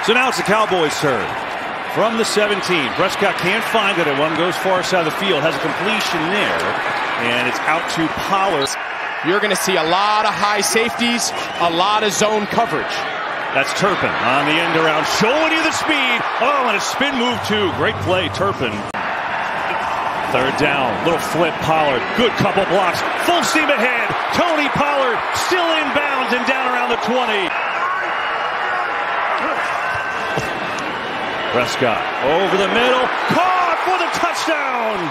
So now it's the Cowboys' turn. From the 17, Prescott can't find it. One goes far side of the field, has a completion there, and it's out to Pollard. You're going to see a lot of high safeties, a lot of zone coverage. That's Turpin on the end around, showing you the speed. Oh, and a spin move too. Great play, Turpin. Third down, little flip, Pollard. Good couple blocks, full steam ahead. Tony Pollard still inbounds and down around the 20. Prescott over the middle, caught for the touchdown.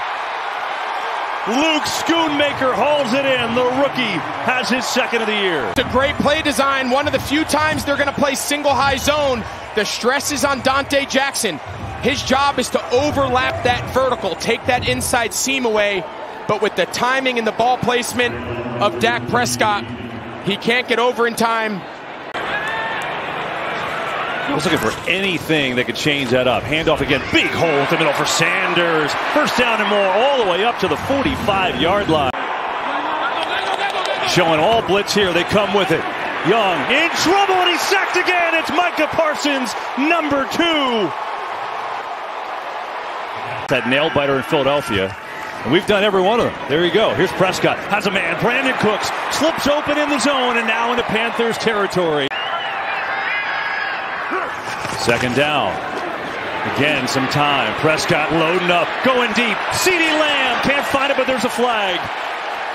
Luke Schoonmaker holds it in. The rookie has his second of the year. It's a great play design. One of the few times they're going to play single high zone. The stress is on Dante Jackson. His job is to overlap that vertical, take that inside seam away. But with the timing and the ball placement of Dak Prescott, he can't get over in time. I was looking for anything that could change that up. Handoff again. Big hole in the middle for Sanders. First down and more all the way up to the 45-yard line. Showing all blitz here. They come with it. Young in trouble, and he's sacked again. It's Micah Parsons, number 2. That nail-biter in Philadelphia. And we've done every one of them. There you go. Here's Prescott. Has a man. Brandon Cooks slips open in the zone and now into Panthers territory. Second down. Again, some time. Prescott loading up, going deep. CeeDee Lamb can't find it, but there's a flag.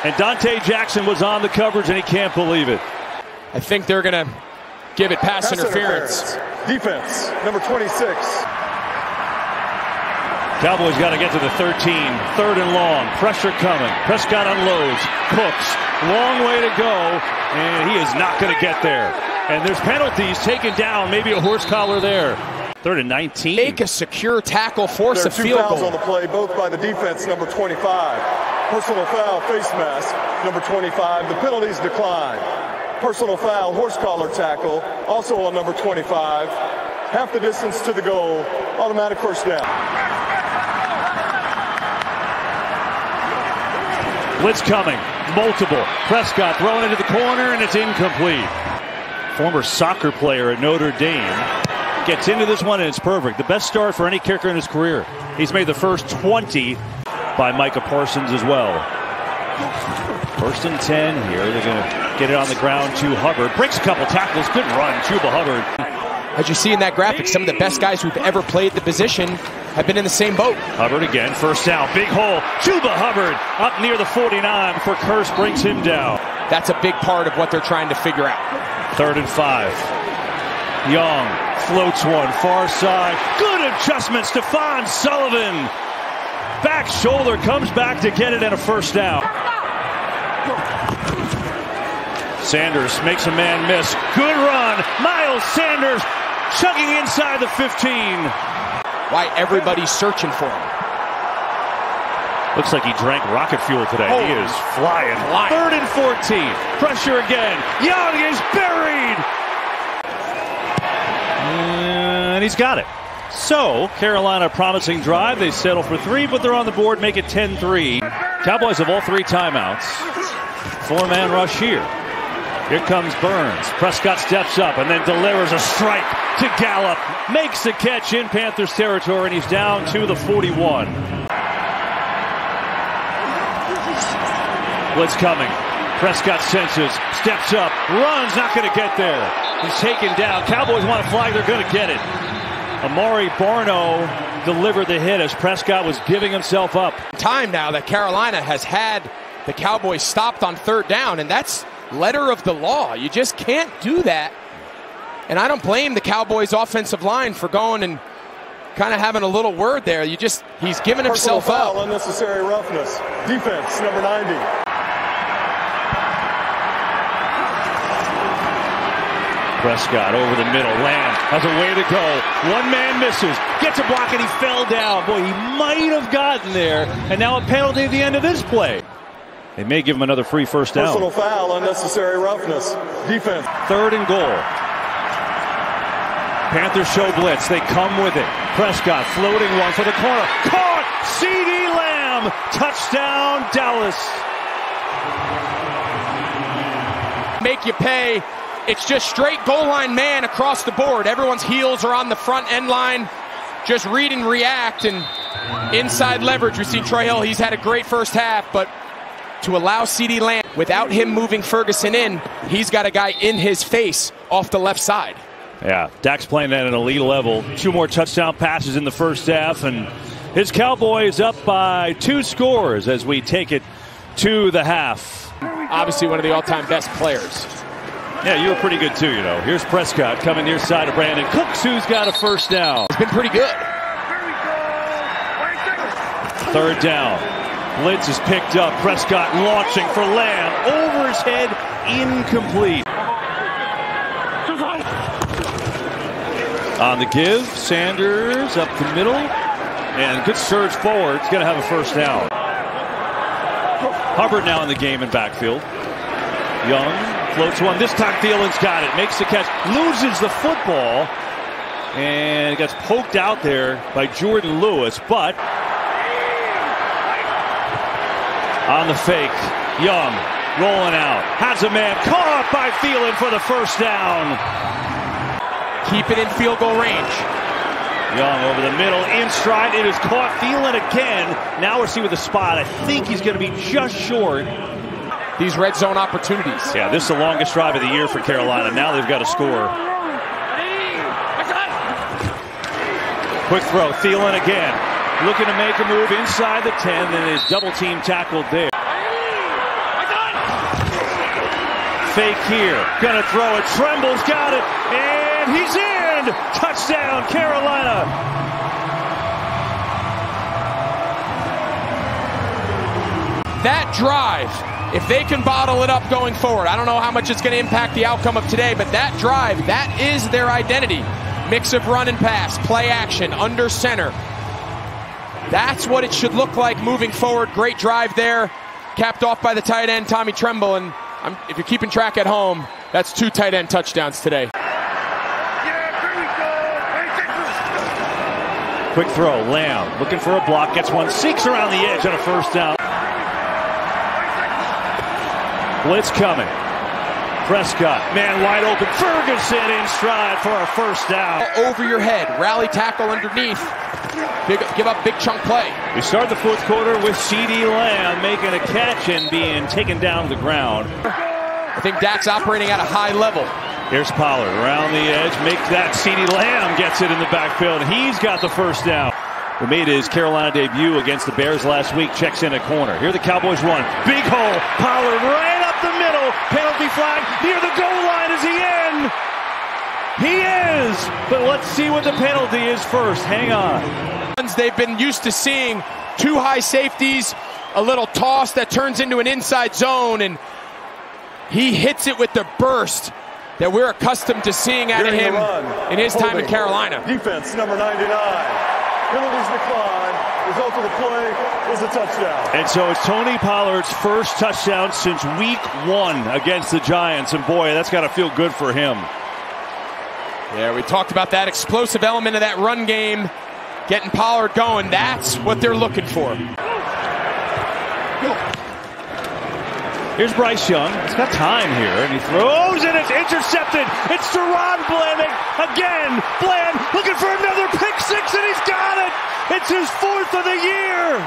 And Dante Jackson was on the coverage, and he can't believe it. I think they're going to give it pass interference. Defense, number 26. Cowboys got to get to the 13. Third and long. Pressure coming. Prescott unloads. Cooks. Long way to go. And he is not going to get there. And there's penalties taken down. Maybe a horse collar there. Third and 19. Make a secure tackle, force a field goal. There are 2 fouls on the play, both by the defense, number 25. Personal foul, face mask, number 25. The penalties decline. Personal foul, horse collar tackle, also on number 25. Half the distance to the goal. Automatic first down. Blitz coming. Multiple. Prescott throwing into the corner, and it's incomplete. Former soccer player at Notre Dame gets into this one, and it's perfect. The best start for any kicker in his career. He's made the first 20 by Micah Parsons as well. First and 10 here. They're going to get it on the ground to Hubbard. Breaks a couple tackles. Good run, Chuba Hubbard. As you see in that graphic, some of the best guys who've ever played the position have been in the same boat. Hubbard again, first down, big hole. Chuba Hubbard up near the 49 before Curse brings him down. That's a big part of what they're trying to figure out. Third and 5. Young floats one, far side. Good adjustment, Stephon Sullivan. Back shoulder, comes back to get it and a first down. Sanders makes a man miss. Good run. Miles Sanders chugging inside the 15. Why everybody's searching for him. Looks like he drank rocket fuel today. Oh. He is flying. Third and 14. Pressure again. Young is buried. And he's got it. So, Carolina promising drive. They settle for 3, but they're on the board. Make it 10-3. Cowboys have all 3 timeouts. 4-man rush here. Here comes Burns. Prescott steps up and then delivers a strike to Gallup. Makes the catch in Panthers territory, and he's down to the 41. Blitz coming. Prescott senses, steps up, runs, not going to get there. He's taken down. Cowboys want a flag, they're going to get it. Amari Barno delivered the hit as Prescott was giving himself up. Time now that Carolina has had the Cowboys stopped on third down, and that's letter of the law. You just can't do that. And I don't blame the Cowboys offensive line for going and kind of having a little word there. He's given himself up. Unnecessary roughness. Defense, number 90. Prescott over the middle. Lamb has a way to go. One man misses. Gets a block and he fell down. Boy, he might have gotten there. And now a penalty at the end of this play. They may give him another free first down. Personal foul, unnecessary roughness. Defense. Third and goal. Panthers show blitz. They come with it. Prescott floating one for the corner. Caught! CeeDee Lamb! Touchdown, Dallas. Make you pay. It's just straight goal line man across the board. Everyone's heels are on the front end line. Just read and react and inside leverage. We've seen Troy Hill. He's had a great first half, but to allow CeeDee Lamb, without him moving Ferguson in, he's got a guy in his face off the left side. Yeah, Dak's playing at an elite level. 2 more touchdown passes in the first half, and his Cowboys up by 2 scores as we take it to the half. Obviously one of the all-time best players. Yeah, you were pretty good too, you know. Here's Prescott coming near side of Brandon Cooks, who's got a first down. He's been pretty good. 3rd down. Blitz is picked up. Prescott launching for Lamb. Over his head, incomplete. On the give, Sanders up the middle. And good surge forward. He's going to have a first down. Hubbard now in the game in backfield. Young floats one. This time Thielen's got it. Makes the catch. Loses the football. And gets poked out there by Jordan Lewis. But on the fake, Young rolling out. Has a man caught by Thielen for the first down. Keep it in field goal range. Young over the middle, in stride. It is caught. Thielen again. Now we're seeing with the spot. I think he's going to be just short. These red zone opportunities. Yeah, this is the longest drive of the year for Carolina. Now they've got to score. Quick throw. Thielen again. Looking to make a move inside the 10. Then is double team tackled there. Fake here. Gonna throw it. Tremble's got it. And he's in. Touchdown, Carolina. That drive, if they can bottle it up going forward, I don't know how much it's going to impact the outcome of today, but that drive, that is their identity. Mix of run and pass, play action, under center. That's what it should look like moving forward. Great drive there, capped off by the tight end, Tommy Tremble. And if you're keeping track at home, that's 2 tight end touchdowns today. Quick throw, Lamb looking for a block, gets one, seeks around the edge on a first down. Blitz coming. Prescott, man wide open. Ferguson in stride for a first down. Over your head, rally tackle underneath. Give up big chunk play. We start the 4th quarter with CeeDee Lamb making a catch and being taken down to the ground. I think Dak's operating at a high level. Here's Pollard around the edge. Make that. CeeDee Lamb gets it in the backfield. He's got the first down. Who made his Carolina debut against the Bears last week. Checks in a corner. Here the Cowboys run. Big hole. Pollard right up the middle. Penalty flag near the goal line. Is he in? He is. But let's see what the penalty is first. Hang on. They've been used to seeing 2 high safeties, a little toss that turns into an inside zone, and he hits it with the burst that we're accustomed to seeing out of him in his time in Carolina. Defense number 99. Penalties decline. Result of the play is a touchdown. And so it's Tony Pollard's first touchdown since week 1 against the Giants. And boy, that's got to feel good for him. Yeah, we talked about that explosive element of that run game. Getting Pollard going, that's what they're looking for. Here's Bryce Young. He's got time here, and he throws, and it's intercepted. It's Deron Bland again. Bland looking for another pick 6, and he's got it. It's his 4th of the year.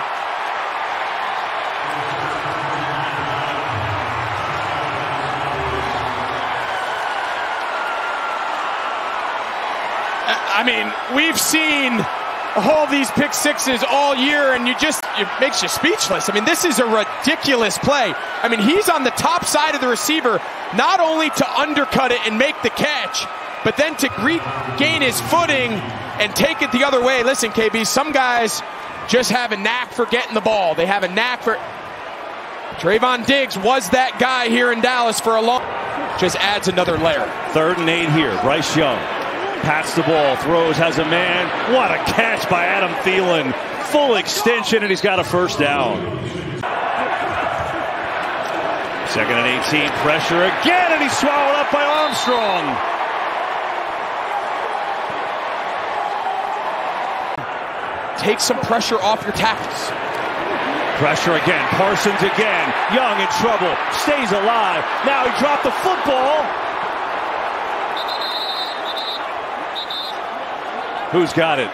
I mean, we've seen all these pick 6s all year, and it makes you speechless. I mean, this is a ridiculous play. I mean, he's on the top side of the receiver, not only to undercut it and make the catch, but then to regain his footing and take it the other way. Listen, KB, some guys just have a knack for getting the ball. They have a knack for... Trayvon Diggs was that guy here in Dallas for a long... Just adds another layer. 3rd and 8 here. Bryce Young pats the ball, throws, has a man. What a catch by Adam Thielen. Full extension, and he's got a first down. 2nd and 18, pressure again, and he's swallowed up by Armstrong. Take some pressure off your tackles. Pressure again, Parsons again. Young in trouble, stays alive. Now he dropped the football. Who's got it?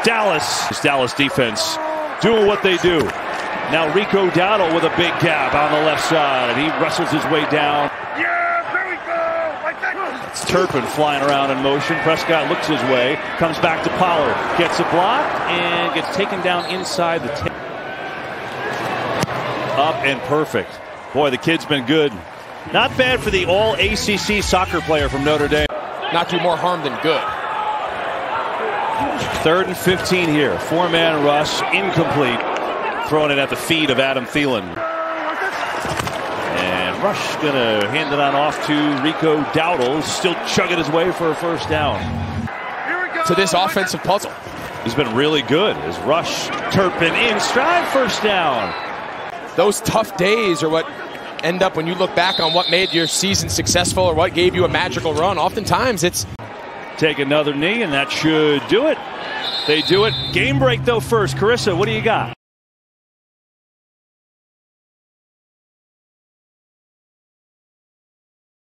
Dallas. This Dallas defense doing what they do. Now Rico Dowdle with a big gap on the left side. He wrestles his way down. Yeah, there we go. Like that. It's Turpin flying around in motion. Prescott looks his way, comes back to Pollard, gets a block, and gets taken down inside the 10. Up and perfect. Boy, the kid's been good. Not bad for the all-ACC soccer player from Notre Dame. Not do more harm than good. 3rd and 15 here. 4-man rush, incomplete. Throwing it at the feet of Adam Thielen. And Rush gonna hand it on off to Rico Dowdle, still chugging his way for a first down. To this offensive puzzle. He's been really good as Rush, Turpin in stride, first down. Those tough days are what end up when you look back on what made your season successful or what gave you a magical run. Oftentimes it's take another knee, and that should do it. They do it. Game break though first. Carissa, what do you got?